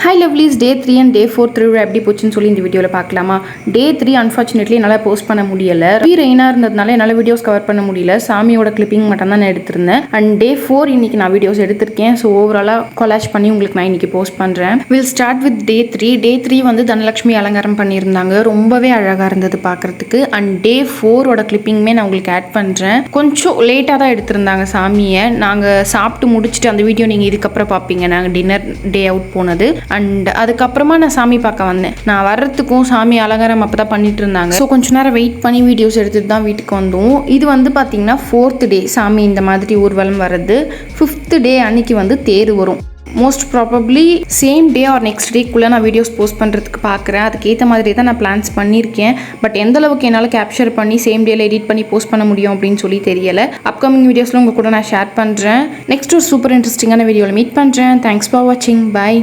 Hi lovelies, day 3 and day 4 திருவிழா எப்படி போச்சுன்னு சொல்லி இந்த வீடியோவில் பார்க்கலாமா. டே 3 அன்ஃபார்ச்சுனேட்லி என்னால் போஸ்ட் பண்ண முடியலை. ரெயினாக இருந்ததுனால என்னால் வீடியோஸ் கவர் பண்ண முடியல. சாமியோட கிளிப்பிங் மட்டும் தான் நான் எடுத்திருந்தேன். அண்ட் டே 4 இன்னைக்கு நான் வீடியோஸ் எடுத்திருக்கேன். ஸோ ஓவராலாக கொலாஜ் பண்ணி உங்களுக்கு நான் இன்னைக்கு போஸ்ட் பண்ணுறேன். வில் ஸ்டார்ட் வித் டே 3. டே 3 வந்து தனலட்சுமி அலங்காரம் பண்ணியிருந்தாங்க. ரொம்பவே அழகாக இருந்தது பார்க்குறதுக்கு. அண்ட் டே 4ஓட கிளிப்பிங்குமே நான் உங்களுக்கு ஆட் பண்ணுறேன். கொஞ்சம் லேட்டாக தான் எடுத்திருந்தாங்க சாமியை. நாங்கள் சாப்பிட்டு முடிச்சுட்டு அந்த வீடியோ நீங்கள் இதுக்கப்புறம் பார்ப்பீங்க. நாங்கள் டின்னர் டே அவுட் போனது. அண்ட் அதுக்கப்புறமா நான் சாமி பார்க்க வந்தேன். நான் வர்றதுக்கும் சாமி அலங்காரம் அப்போ தான் பண்ணிட்டு இருந்தாங்க. ஸோ கொஞ்ச நேரம் வெயிட் பண்ணி வீடியோஸ் எடுத்துட்டு தான் வீட்டுக்கு வந்தோம். இது வந்து பார்த்தீங்கன்னா 4th டே சாமி இந்த மாதிரி ஊர்வலம் வர்றது. 5th டே அன்னைக்கு வந்து தேர் வரும். Most probably same day or next டேக்குள்ளே நான் வீடியோஸ் போஸ்ட் பண்ணுறதுக்கு பார்க்குறேன். அதுக்கேற்ற மாதிரி தான் நான் பிளான்ஸ் பண்ணியிருக்கேன். பட் எந்த அளவுக்கு என்னால் கேப்சர் பண்ணி சேம் டேல எடிட் பண்ணி போஸ்ட் பண்ண முடியும் அப்படின்னு சொல்லி தெரியலை. அப்கமிங் வீடியோஸில் உங்கள் கூட நான் ஷேர் பண்ணுறேன். நெக்ஸ்ட் ஒரு சூப்பர் இன்ட்ரெஸ்டிங்கான வீடியோவில் மீட் பண்ணுறேன். தேங்க்ஸ் ஃபார் வாட்சிங். பை.